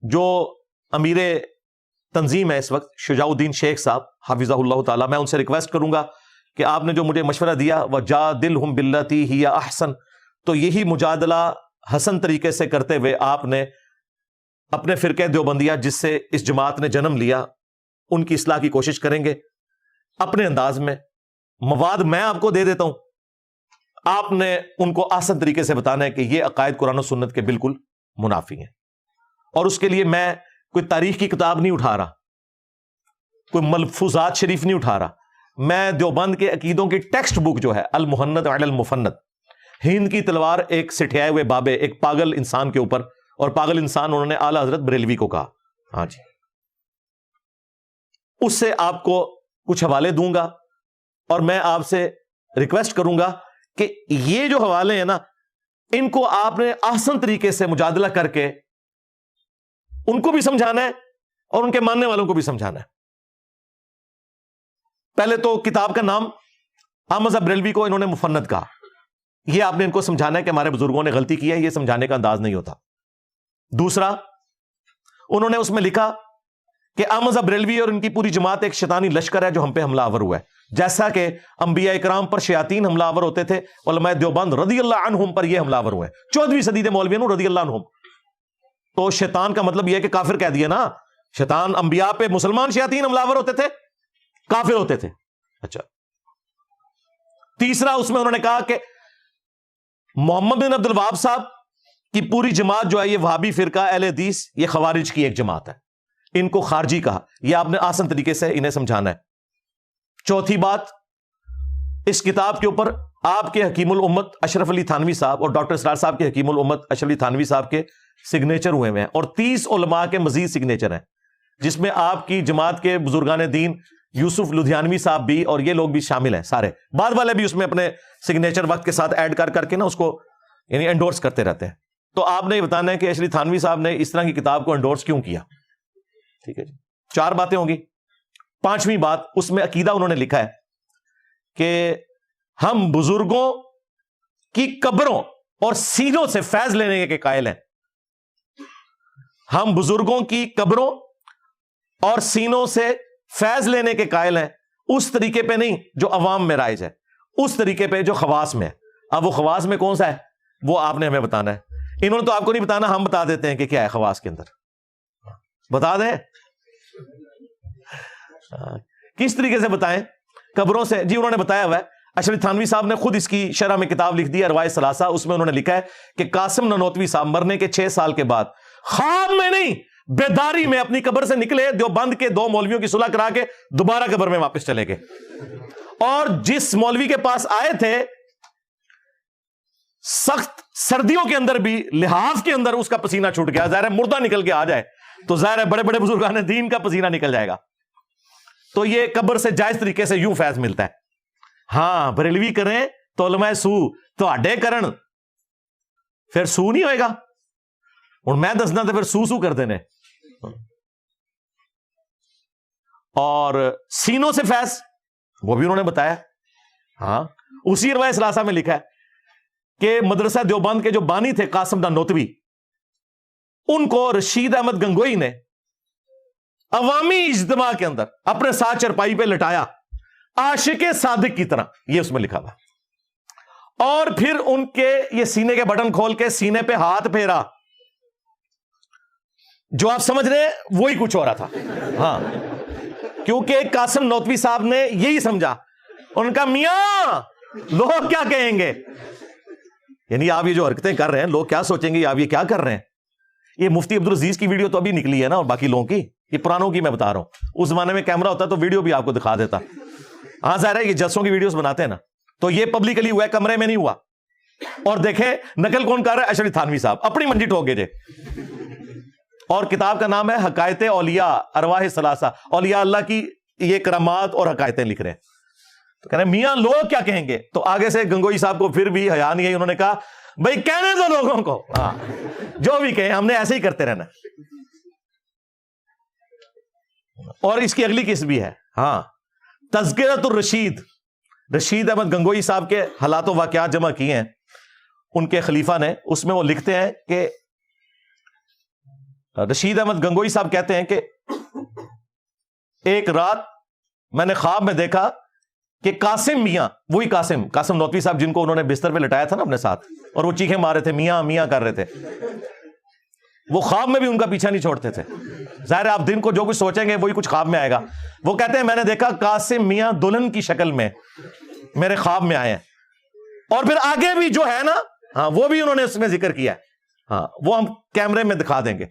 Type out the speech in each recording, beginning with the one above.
جو امیر تنظیم ہے اس وقت شجاع الدین شیخ صاحب حافظہ اللہ تعالی، میں ان سے ریکویسٹ کروں گا کہ آپ نے جو مجھے مشورہ دیا وَجَادِلْهُمْ بِالَّتِي هِيَ أَحْسَنُ، تو یہی مجادلہ حسن طریقے سے کرتے ہوئے آپ نے اپنے فرقہ دیوبندیہ جس سے اس جماعت نے جنم لیا ان کی اصلاح کی کوشش کریں گے اپنے انداز میں. مواد میں آپ کو دے دیتا ہوں، آپ نے ان کو آسان طریقے سے بتانا ہے کہ یہ عقائد قرآن و سنت کے بالکل منافی ہیں. اور اس کے لیے میں کوئی تاریخ کی کتاب نہیں اٹھا رہا، کوئی ملفوظات شریف نہیں اٹھا رہا، میں دیوبند کے عقیدوں کی ٹیکسٹ بک جو ہے المحند علی المفند، ہند کی تلوار ایک سٹھیائے ہوئے بابے، ایک پاگل انسان کے اوپر، اور پاگل انسان انہوں نے اعلیٰ حضرت بریلوی کو کہا. ہاں جی، اس سے آپ کو کچھ حوالے دوں گا، اور میں آپ سے ریکویسٹ کروں گا کہ یہ جو حوالے ہیں نا، ان کو آپ نے آسان طریقے سے مجادلہ کر کے ان کو بھی سمجھانا ہے اور ان کے ماننے والوں کو بھی سمجھانا ہے. پہلے تو کتاب کا نام احمد بریلوی کو انہوں نے مفند کہا، یہ آپ نے ان کو سمجھانا ہے کہ ہمارے بزرگوں نے غلطی کی ہے، یہ سمجھانے کا انداز نہیں ہوتا. دوسرا، انہوں نے اس میں لکھا کہ احمد بریلوی اور ان کی پوری جماعت ایک شیطانی لشکر ہے جو ہم پہ حملہ آور ہوا ہے، جیسا کہ انبیاء اکرام پر شیاطین حملہ آور ہوتے تھے، علماء دیوبند رضی اللہ عنہم پر یہ حملہ آور ہوئے ہیں 14ویں صدی کے مولویوں رضی اللہ عنہم. تو شیطان کا مطلب یہ ہے کہ کافر کہہ دیا نا، شیطان انبیاء پہ مسلمان شیاطین حملہ آور ہوتے تھے، کافر ہوتے تھے. اچھا، تیسرا اس میں انہوں نے کہا کہ محمد بن عبد الوہاب صاحب کی پوری جماعت جو ہے یہ وہابی فرقہ اہل حدیث، یہ خوارج کی ایک جماعت ہے، ان کو خارجی کہا. یہ آپ نے آسان طریقے سے انہیں سمجھانا ہے. چوتھی بات، اس کتاب کے اوپر آپ کے حکیم الامت اشرف علی تھانوی صاحب اور ڈاکٹر اسرار صاحب کے حکیم الامت اشرف علی تھانوی صاحب کے سگنیچر ہوئے ہیں، اور 30 علماء کے مزید سگنیچر ہیں، جس میں آپ کی جماعت کے بزرگان دین یوسف لدھیانوی صاحب بھی اور یہ لوگ بھی شامل ہیں سارے. بعد والے بھی اس میں اپنے سگنیچر وقت کے ساتھ ایڈ کر کے نا اس کو یعنی انڈورس کرتے رہتے ہیں. تو آپ نے یہ بتانا ہے کہ اشرف تھانوی صاحب نے اس طرح کی کتاب کو انڈورس کیوں کیا. ٹھیک ہے جی، 4 باتیں ہوں گی. 5ویں بات، اس میں عقیدہ انہوں نے لکھا ہے کہ ہم بزرگوں کی قبروں اور سینوں سے فیض لینے کے قائل ہیں. ہم بزرگوں کی قبروں اور سینوں سے فیض لینے کے قائل ہیں، اس طریقے پہ نہیں جو عوام میں رائج ہے، اس طریقے پہ جو خواص میں ہے. اب وہ خواص میں کون سا ہے وہ آپ نے ہمیں بتانا ہے. انہوں نے تو آپ کو نہیں بتانا، ہم بتا دیتے ہیں کہ کیا ہے خواص کے اندر. بتا دیں کس طریقے سے بتائیں؟ قبروں سے جی انہوں نے بتایا ہوا ہے. اشرف تھانوی صاحب نے خود اس کی شرح میں کتاب لکھ دی ہے روایت ثلاثہ، اس میں انہوں نے لکھا ہے کہ قاسم نانوتوی صاحب مرنے کے 6 سال کے بعد خواب میں نہیں بیداری میں اپنی قبر سے نکلے، دیوبند کے 2 مولویوں کی صلح کرا کے دوبارہ قبر میں واپس چلے گئے. اور جس مولوی کے پاس آئے تھے سخت سردیوں کے اندر بھی لحاف کے اندر اس کا پسینہ چھوٹ گیا. ظاہر ہے مردہ نکل کے آ جائے تو ظاہر ہے بڑے بڑے بزرگان دین کا پسینہ نکل جائے گا. تو یہ قبر سے جائز طریقے سے یوں فیض ملتا ہے. ہاں بریلوی کریں تو علماء سو تو اڈے کرن پھر سو نہیں ہوئے گا. اور میں دسنا تو پھر سو کر دینے. اور سینوں سے فیض وہ بھی انہوں نے بتایا. ہاں اسی روایت ثلاثہ میں لکھا ہے کہ مدرسہ دیوبند کے جو بانی تھے قاسم نانوتوی، ان کو رشید احمد گنگوئی نے عوامی اجتماع کے اندر اپنے ساتھ چرپائی پہ لٹایا عاشق صادق کی طرح، یہ اس میں لکھا ہوا. اور پھر ان کے یہ سینے کے بٹن کھول کے سینے پہ ہاتھ پھیرا، جو آپ سمجھ رہے ہیں وہی کچھ ہو رہا تھا. ہاں کیونکہ قاسم نانوتوی صاحب نے یہی سمجھا، ان کا میاں لوگ کیا کہیں گے، یعنی آپ یہ جو حرکتیں کر رہے ہیں لوگ کیا سوچیں گے، آپ یہ کیا کر رہے ہیں. یہ مفتی عبدالعزیز کی ویڈیو تو ابھی نکلی ہے نا، اور باقی لوگوں کی، یہ پرانوں کی میں بتا رہا ہوں. اس زمانے میں کیمرہ ہوتا تو ویڈیو بھی آپ کو دکھا دیتا. ہاں ظاہر ہے یہ جلسوں کی ویڈیوز بناتے ہیں نا، تو یہ پبلکلی ہوا ہے، کمرے میں نہیں ہوا. اور دیکھیں نقل کون کر رہا ہے، اشرف تھانوی صاحب اپنی منجی ٹھوک گئے. اور کتاب کا نام ہے حقائق اولیاء ارواح ثلاثہ، اولیاء اللہ کی یہ کرامات اور حقائقیں لکھ رہے ہیں. تو کہہ رہے ہیں میاں لوگ کیا کہیں گے. تو آگے سے گنگوئی صاحب کو پھر بھی حیا نہیں ہے، انہوں نے کہا بھائی کہنے دو لوگوں کو، ہاں جو بھی کہیں، ہم نے ایسے ہی کرتے رہنا. اور اس کی اگلی قسم بھی ہے، ہاں تذکرۃ الرشید، رشید احمد گنگوئی صاحب کے حالات و واقعات جمع کیے ہیں ان کے خلیفہ نے. اس میں وہ لکھتے ہیں کہ رشید احمد گنگوئی صاحب کہتے ہیں کہ ایک رات میں نے خواب میں دیکھا کہ قاسم میاں، وہی قاسم نوتوی صاحب جن کو انہوں نے بستر پہ لٹایا تھا نا اپنے ساتھ، اور وہ چیخیں مار رہے تھے، میاں میاں کر رہے تھے، وہ خواب میں بھی ان کا پیچھا نہیں چھوڑتے تھے. ظاہر ہے آپ دن کو جو کچھ سوچیں گے وہی کچھ خواب میں آئے گا. وہ کہتے ہیں میں نے دیکھا قاسم میاں دلہن کی شکل میں میرے خواب میں آئے ہیں. اور پھر آگے بھی جو ہے نا، ہاں وہ بھی انہوں نے اس میں ذکر کیا ہے، ہاں وہ ہم کیمرے میں دکھا دیں گے.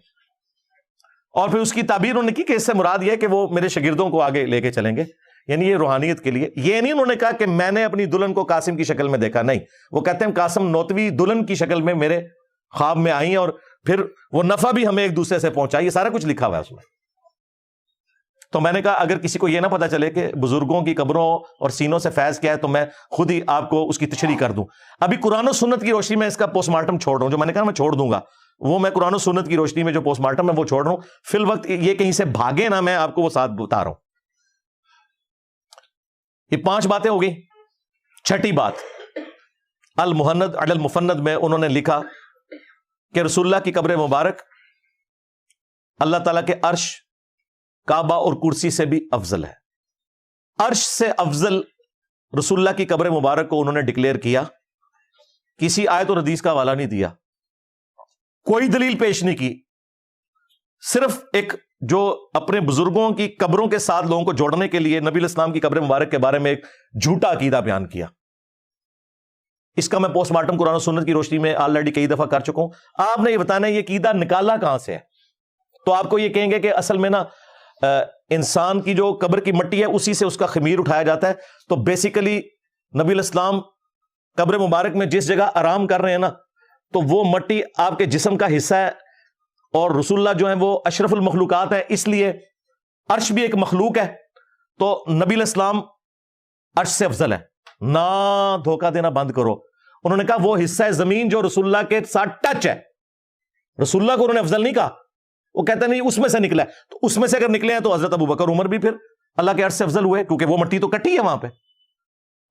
اور پھر اس کی تعبیر انہوں نے کی کہ اس سے مراد یہ ہے کہ وہ میرے شاگردوں کو آگے لے کے چلیں گے، یعنی یہ روحانیت کے لیے. یہ نہیں انہوں نے کہا کہ میں نے اپنی دلہن کو قاسم کی شکل میں دیکھا، نہیں، وہ کہتے ہیں قاسم نوتوی دلہن کی شکل میں میرے خواب میں آئی ہیں، اور پھر وہ نفع بھی ہمیں ایک دوسرے سے پہنچا. یہ سارا کچھ لکھا ہوا ہے اس میں. تو میں نے کہا اگر کسی کو یہ نہ پتا چلے کہ بزرگوں کی قبروں اور سینوں سے فیض کیا ہے تو میں خود ہی آپ کو اس کی تشریح کر دوں. ابھی قرآن و سنت کی روشنی میں اس کا پوسٹ مارٹم چھوڑ رہا ہوں، جو میں نے کہا میں چھوڑ دوں گا، وہ میں قرآن و سنت کی روشنی میں جو پوسٹ مارٹم ہے وہ چھوڑ رہا ہوں. فی الوقت یہ کہیں سے بھاگے نہ، میں آپ کو وہ ساتھ بتا رہا ہوں. یہ 5 باتیں ہو گئی. چھٹی بات، المہند علی المفند میں انہوں نے لکھا کہ رسول اللہ کی قبر مبارک اللہ تعالیٰ کے عرش، کعبہ اور کرسی سے بھی افضل ہے. عرش سے افضل رسول اللہ کی قبر مبارک کو انہوں نے ڈکلیئر کیا. کسی آیت اور حدیث کا حوالہ نہیں دیا، کوئی دلیل پیش نہیں کی، صرف ایک جو اپنے بزرگوں کی قبروں کے ساتھ لوگوں کو جوڑنے کے لیے نبی الاسلام کی قبر مبارک کے بارے میں ایک جھوٹا عقیدہ بیان کیا. اس کا میں پوسٹ مارٹم قرآن و سنت کی روشنی میں آلریڈی کئی دفعہ کر چکا ہوں. آپ نے یہ بتانا ہے یہ عقیدہ نکالا کہاں سے ہے. تو آپ کو یہ کہیں گے کہ اصل میں نا انسان کی جو قبر کی مٹی ہے اسی سے اس کا خمیر اٹھایا جاتا ہے. تو بیسیکلی نبی الاسلام قبر مبارک میں جس جگہ آرام کر رہے ہیں نا، تو وہ مٹی آپ کے جسم کا حصہ ہے، اور رسول اللہ جو ہیں وہ اشرف المخلوقات ہے، اس لیے عرش بھی ایک مخلوق ہے، تو نبی الاسلام عرش سے افضل ہے. نہ دھوکہ دینا بند کرو. انہوں نے کہا وہ حصہ زمین جو رسول اللہ کے ساتھ ٹچ ہے، رسول اللہ کو انہوں نے افضل نہیں کہا. وہ کہتے نہیں اس میں سے نکلا ہے، تو اس میں سے اگر نکلے ہیں تو حضرت ابوبکر عمر بھی پھر اللہ کے عرش سے افضل ہوئے، کیونکہ وہ مٹی تو کٹی ہے وہاں پہ.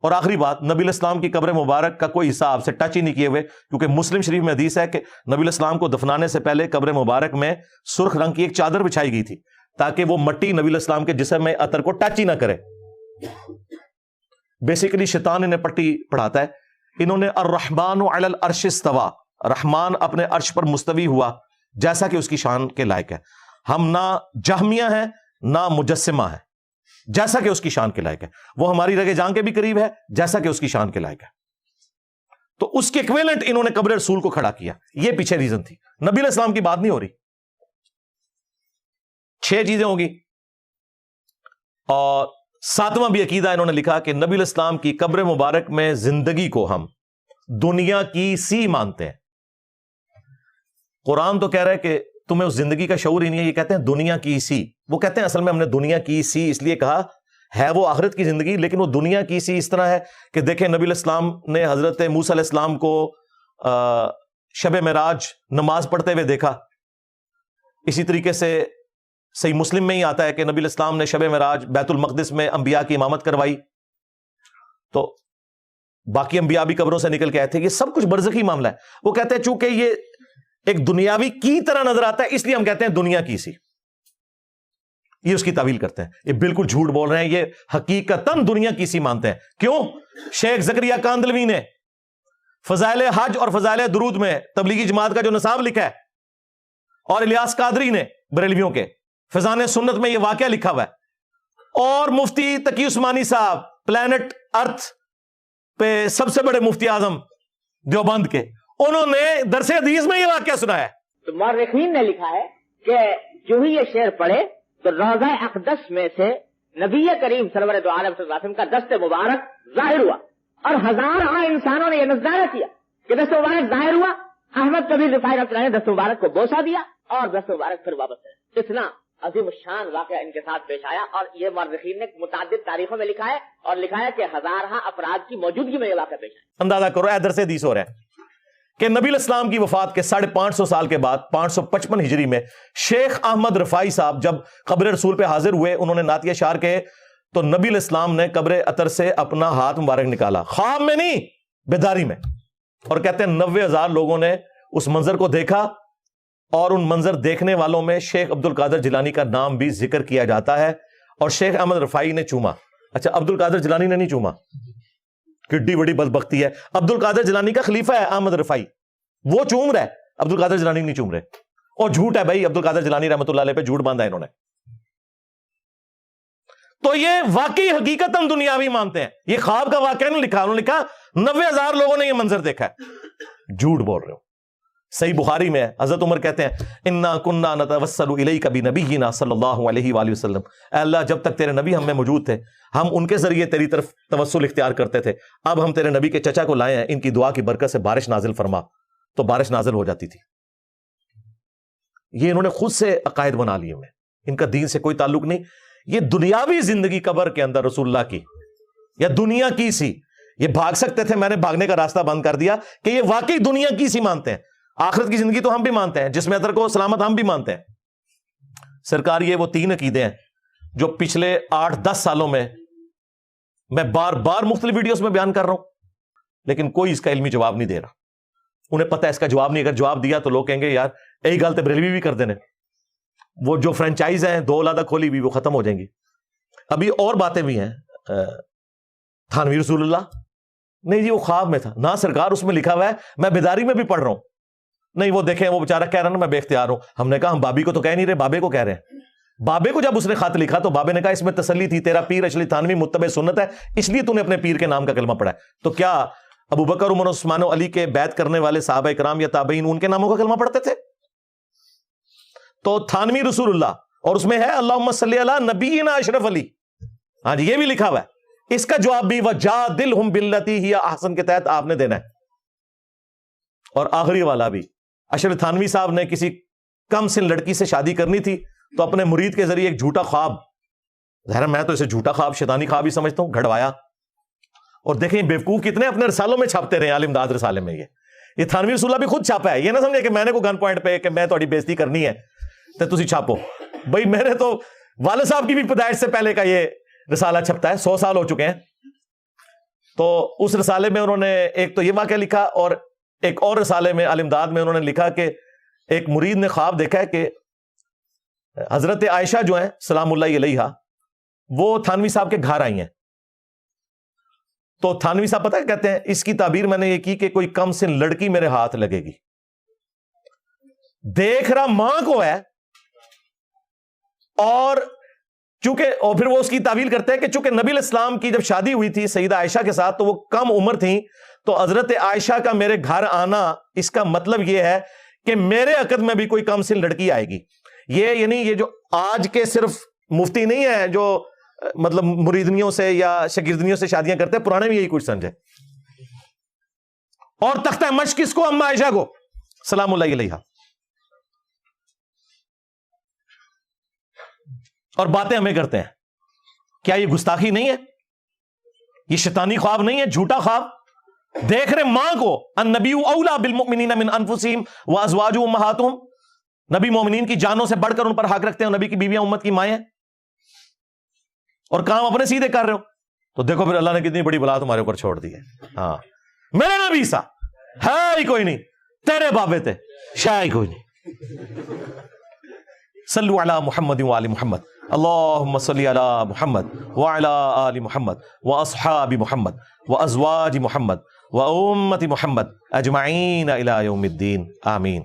اور آخری بات، نبی الاسلام کی قبر مبارک کا کوئی حصہ آپ سے ٹچ ہی نہیں کیے ہوئے، کیونکہ مسلم شریف میں حدیث ہے کہ نبی الاسلام کو دفنانے سے پہلے قبر مبارک میں سرخ رنگ کی ایک چادر بچھائی گئی تھی تاکہ وہ مٹی نبی الاسلام کے جسم میں عطر کو ٹچ ہی نہ کرے. بیسیکلی شیطان انہیں پٹی پڑھاتا ہے. انہوں نے الرحمن علی العرش استوى، رحمان اپنے عرش پر مستوی ہوا جیسا کہ اس کی شان کے لائق ہے. ہم نہ جہمیہ ہیں نہ مجسمہ ہیں، جیسا کہ اس کی شان کے لائق ہے. وہ ہماری رگے جان کے بھی قریب ہے جیسا کہ اس کی شان کے لائق ہے. تو اس کے ایکویلنٹ انہوں نے قبر رسول کو کھڑا کیا. یہ پیچھے ریزن تھی، نبی علیہ السلام کی بات نہیں ہو رہی. 6 چیزیں ہوگی. اور 7واں بھی عقیدہ انہوں نے لکھا کہ نبی علیہ السلام کی قبر مبارک میں زندگی کو ہم دنیا کی سی مانتے ہیں. قرآن تو کہہ رہا ہے کہ تمہیں اس زندگی کا شعور ہی نہیں ہے، یہ کہتے ہیں دنیا کی سی. وہ کہتے ہیں اصل میں ہم نے دنیا کی سی اس لیے کہا ہے وہ آخرت کی زندگی، لیکن وہ دنیا کی سی اس طرح ہے کہ دیکھیں نبی علیہ السلام نے حضرت موسیٰ علیہ السلام کو شب معراج نماز پڑھتے ہوئے دیکھا. اسی طریقے سے صحیح مسلم میں ہی آتا ہے کہ نبی علیہ السلام نے شب معراج بیت المقدس میں انبیاء کی امامت کروائی. تو باقی انبیاء بھی قبروں سے نکل کے آئے تھے. یہ سب کچھ برزخی معاملہ ہے. وہ کہتے ہیں چونکہ یہ ایک دنیاوی کی طرح نظر آتا ہے اس لیے ہم کہتے ہیں دنیا کی سی. یہ اس کی تعویل کرتے ہیں. یہ بالکل جھوٹ بول رہے ہیں، یہ حقیقتاً دنیا کی سی مانتے ہیں. کیوں؟ شیخ زکریا کاندلوی نے فضائل حج اور فضائل درود میں تبلیغی جماعت کا جو نصاب لکھا ہے، اور الیاس قادری نے بریلویوں کے فضان سنت میں یہ واقعہ لکھا ہوا ہے، اور مفتی تقی عثمانی صاحب پلانٹ ارتھ پہ سب سے بڑے مفتی اعظم دیوبند کے، انہوں نے درس حدیث میں یہ واقعہ سنا ہے. تو مورخین نے لکھا ہے کہ جو ہی یہ شعر پڑھے تو روضہ اقدس میں سے نبی کریم سرور دو عالم صلی اللہ علیہ وسلم کا دست مبارک ظاہر ہوا، اور ہزاروں انسانوں نے یہ نظارہ کیا کہ دست مبارک ظاہر ہوا. احمد کبیر رفاعی رحمۃ اللہ نے دست مبارک کو بوسہ دیا اور دست مبارک پھر واپس ہے. اتنا عظیم الشان واقعہ ان کے ساتھ پیش آیا، اور یہ مورخین نے متعدد تاریخوں میں لکھا ہے، اور لکھا ہے کہ ہزارہ افراد کی موجودگی میں یہ واقعہ پیش آیا. اندازہ کرو درس حدیث ہو رہا ہے کہ نبی علیہ السلام کی وفات کے 550 سال کے بعد 555 ہجری میں شیخ احمد رفاعی صاحب جب قبر رسول پہ حاضر ہوئے، انہوں نے نعت اشعار کہے، تو نبی علیہ السلام نے قبر اطہر سے اپنا ہاتھ مبارک نکالا، خواب میں نہیں بیداری میں، اور کہتے ہیں 90,000 لوگوں نے اس منظر کو دیکھا اور ان منظر دیکھنے والوں میں شیخ عبد القادر جیلانی کا نام بھی ذکر کیا جاتا ہے، اور شیخ احمد رفاعی نے چوما۔ اچھا، عبد القادر جیلانی نے نہیں چوما، کڈی بڑی بدبختی ہے۔ عبد القادر جیلانی کا خلیفہ ہے احمد رفاعی، وہ چوم رہا ہے، عبد القادر جیلانی نہیں چوم رہے، اور جھوٹ ہے بھائی، عبد القادر جیلانی رحمۃ اللہ علیہ پہ جھوٹ باندھا انہوں نے۔ تو یہ واقعی حقیقت ہم دنیاوی مانتے ہیں، یہ خواب کا واقعہ نہیں لکھا، انہوں نے لکھا 90,000 لوگوں نے یہ منظر دیکھا ہے، جھوٹ بول رہے ہو۔ صحیح بخاری میں ہے، حضرت عمر کہتے ہیں انا کننا نتوسل الیک بنبینا صلی اللہ علیہ وآلہ وسلم، اے اللہ جب تک تیرے نبی ہم میں موجود تھے ہم ان کے ذریعے تیری طرف توسل اختیار کرتے تھے، اب ہم تیرے نبی کے چچا کو لائے ہیں، ان کی دعا کی برکت سے بارش نازل فرما، تو بارش نازل ہو جاتی تھی۔ یہ انہوں نے خود سے عقائد بنا لیے ہوئے، ان کا دین سے کوئی تعلق نہیں۔ یہ دنیاوی زندگی قبر کے اندر رسول اللہ کی یا دنیا کی سی، یہ بھاگ سکتے تھے، میں نے بھاگنے کا راستہ بند کر دیا کہ یہ واقعی دنیا کی سی مانتے ہیں۔ آخرت کی زندگی تو ہم بھی مانتے ہیں، جس میں ادر کو سلامت ہم بھی مانتے ہیں۔ سرکار یہ وہ 3 عقیدے ہیں جو پچھلے 8-10 سالوں میں بار بار مختلف ویڈیوز میں بیان کر رہا ہوں، لیکن کوئی اس کا علمی جواب نہیں دے رہا۔ انہیں پتہ ہے اس کا جواب نہیں، اگر جواب دیا تو لوگ کہیں گے یار یہی گل تو بریلوی بھی کر دینے، وہ جو فرنچائز ہیں 2 اولادہ کھولی بھی وہ ختم ہو جائیں گی۔ ابھی اور باتیں بھی ہیں، تھانوی رسول اللہ نہیں جی وہ خواب میں تھا، نہ سرکار اس میں لکھا ہوا ہے، میں بیداری میں بھی پڑھ رہا ہوں، نہیں وہ دیکھیں وہ بیچارہ کہہ رہا نا میں بے اختیار ہوں۔ ہم نے کہا ہم بابی کو تو کہہ نہیں رہے، بابے کو کہہ رہے ہیں۔ بابے کو جب اس نے خط لکھا تو بابے نے کہا اس میں تسلی تھی، تیرا پیر اشلی تھانوی متبع سنت ہے، اس لیے تو نے اپنے پیر کے نام کا کلمہ پڑھا ہے۔ تو کیا ابو بکر عمر عثمان و علی کے بیعت کرنے والے صحابہ کرام یا تابعین ان کے ناموں کا کلمہ پڑھتے تھے؟ تو تھانوی رسول اللہ، اور اس میں ہے اللہم صلی علی نبینا اشرف علی، ہاں جی یہ بھی لکھا ہوا ہے۔ اس کا جواب بھی وجادلہم باللتی ہی احسن کے تحت آپ نے دینا ہے۔ اور آخری والا بھی، اشرف تھانوی صاحب نے کسی کم سن لڑکی سے شادی کرنی تھی تو اپنے مرید کے ذریعے ایک جھوٹا خواب، ظاہر میں تو اسے جھوٹا خواب شیطانی خواب ہی سمجھتا ہوں، گھڑوایا۔ اور دیکھیں بیوقوف کتنے اپنے رسالوں میں چھاپتے رہے، عالم داد رسالے میں یہ تھانوی رسول اللہ بھی خود چھاپا ہے، یہ نہ سمجھے کہ میں نے کوئی گن پوائنٹ پہ کہ میں تھوڑی بےزتی کرنی ہے تو تسی چھاپو۔ بھائی میں نے تو والد صاحب کی بھی پیدائش سے پہلے کا یہ رسالہ چھپتا ہے، 100 سال ہو چکے ہیں۔ تو اس رسالے میں انہوں نے ایک تو یہ واقعہ لکھا، اور ایک اور رسالے میں عالم داد میں انہوں نے لکھا کہ ایک مرید نے خواب دیکھا ہے کہ حضرت عائشہ جو ہیں سلام اللہ علیہا وہ تھانوی صاحب کے گھر آئی ہیں۔ تو تھانوی صاحب پتہ کہتے ہیں اس کی تعبیر میں نے یہ کی کہ کوئی کم سن لڑکی میرے ہاتھ لگے گی، دیکھ رہا ماں کو ہے، اور پھر وہ اس کی تعبیر کرتے ہیں کہ چونکہ نبی علیہ السلام کی جب شادی ہوئی تھی سیدہ عائشہ کے ساتھ تو وہ کم عمر تھیں، تو حضرت عائشہ کا میرے گھر آنا اس کا مطلب یہ ہے کہ میرے عقد میں بھی کوئی کم سن لڑکی آئے گی۔ یہ یعنی یہ جو آج کے صرف مفتی نہیں ہے جو مطلب مریدنیوں سے یا شاگردنیوں سے شادیاں کرتے ہیں، پرانے بھی یہی کچھ سمجھے۔ اور تختہ مشق کس کو؟ اما عائشہ کو سلام اللہ علیہا۔ اور باتیں ہمیں کرتے ہیں، کیا یہ گستاخی نہیں ہے؟ یہ شیطانی خواب نہیں ہے، جھوٹا خواب؟ دیکھ رہے ماں کو، النبی اولا بالمؤمنین من انفسہم وازواجہ امہاتہم، نبی مومنین کی جانوں سے بڑھ کر ان پر حق رکھتے ہیں، نبی کی بیویاں امت کی مائیں ہیں، اور کام اپنے سیدھے کر رہے ہو۔ تو دیکھو پھر اللہ نے کتنی بڑی بلا تمہارے اوپر چھوڑ دی ہے۔ ہاں میرے نبی سا ہے ہی کوئی نہیں، تیرے بابے تھے شاید ہی کوئی نہیں۔ صلو علی محمد وآل محمد، اللہم صلی علی محمد وعلی آل محمد واصحاب محمد وازواج محمد وامت محمد اجمعین الی یوم الدین، آمین۔